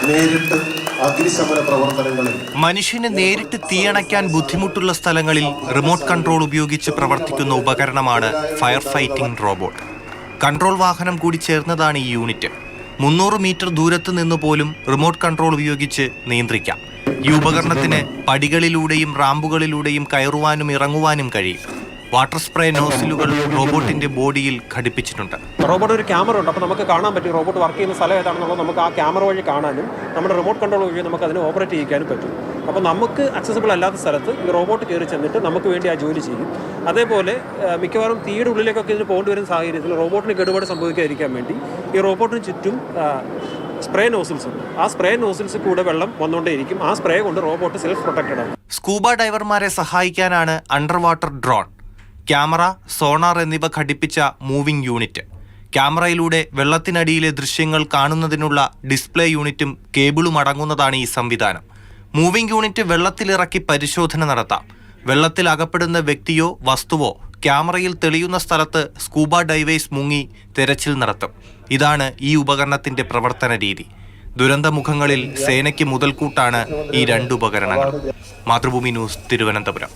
നേരിട്ട് അഗ്നിശമന പ്രവർത്തനങ്ങളിൽ മനുഷ്യന് നേരിട്ട് തീയണയ്ക്കാൻ ബുദ്ധിമുട്ടുള്ള സ്ഥലങ്ങളിൽ റിമോട്ട് കൺട്രോൾ ഉപയോഗിച്ച് പ്രവർത്തിക്കുന്ന ഉപകരണമാണ് ഫയർ ഫൈറ്റിംഗ് റോബോട്ട്. കൺട്രോൾ വാഹനം കൂടി ചേർന്നതാണ് ഈ യൂണിറ്റ്. 300 മീറ്റർ ദൂരത്ത് നിന്ന് പോലും റിമോട്ട് കൺട്രോൾ ഉപയോഗിച്ച് നിയന്ത്രിക്കാം. ഈ ഉപകരണത്തിന് പടികളിലൂടെയും റാമ്പുകളിലൂടെയും കയറുവാനും ഇറങ്ങുവാനും കഴിയും. വാട്ടർ സ്പ്രേ നോസിലുകൾ റോബോട്ടിന്റെ ബോഡിയിൽ ഘടിപ്പിച്ചിട്ടുണ്ട്. റോബോട്ട് ഒരു ക്യാമറ ഉണ്ട്, അപ്പോൾ നമുക്ക് കാണാൻ പറ്റും റോബോട്ട് വർക്ക് ചെയ്യുന്ന സ്ഥലം ഏതാണെന്നുള്ളത് നമുക്ക് ആ ക്യാമറ വഴി കാണാനും നമ്മുടെ റിമോട്ട് കൺട്രോൾ വഴി നമുക്ക് അതിനെ ഓപ്പറേറ്റ് ചെയ്യിക്കാനും പറ്റും. അപ്പോൾ നമുക്ക് അക്സസിബിൾ അല്ലാത്ത സ്ഥലത്ത് ഈ റോബോട്ട് കയറി ചെന്നിട്ട് നമുക്ക് വേണ്ടി ആ ജോലി ചെയ്യും. അതേപോലെ മിക്കവാറും തീയുടെ ഉള്ളിലേക്കൊക്കെ ഇതിന് പോകേണ്ടി വരുന്ന സാഹചര്യത്തിൽ റോബോട്ടിന് കേടുപാട് സംഭവിക്കാതിരിക്കാൻ വേണ്ടി ഈ റോബോട്ടിന് ചുറ്റും സ്പ്രേ നോസിൽസ് ഉണ്ട്. ആ സ്പ്രേ നോസിൽസ് കൂടെ വെള്ളം വന്നുകൊണ്ടേയിരിക്കും. ആ സ്പ്രേ കൊണ്ട് റോബോട്ട് സെൽഫ് പ്രൊട്ടക്റ്റഡ് ആണ്. സ്കൂബ ഡൈവർമാരെ സഹായിക്കാനാണ് under water drone, camera, sonar എന്നിവ ഘടിപ്പിച്ച മൂവിംഗ് യൂണിറ്റ്. ക്യാമറയിലൂടെ വെള്ളത്തിനടിയിലെ ദൃശ്യങ്ങൾ കാണുന്നതിനുള്ള ഡിസ്പ്ലേ യൂണിറ്റും കേബിളും അടങ്ങുന്നതാണ് ഈ സംവിധാനം. മൂവിംഗ് യൂണിറ്റ് വെള്ളത്തിലിറക്കി പരിശോധന നടത്താം. വെള്ളത്തിൽ അകപ്പെടുന്ന വ്യക്തിയോ വസ്തുവോ ക്യാമറയിൽ തെളിയുന്ന സ്ഥലത്ത് സ്കൂബ ഡൈവേഴ്സ് മുങ്ങി തെരച്ചിൽ നടത്തും. ഇതാണ് ഈ ഉപകരണത്തിന്റെ പ്രവർത്തന രീതി. ദുരന്തമുഖങ്ങളിൽ സേനയ്ക്ക് മുതൽക്കൂട്ടാണ് ഈ 2 ഉപകരണങ്ങൾ. മാതൃഭൂമി ന്യൂസ്, തിരുവനന്തപുരം.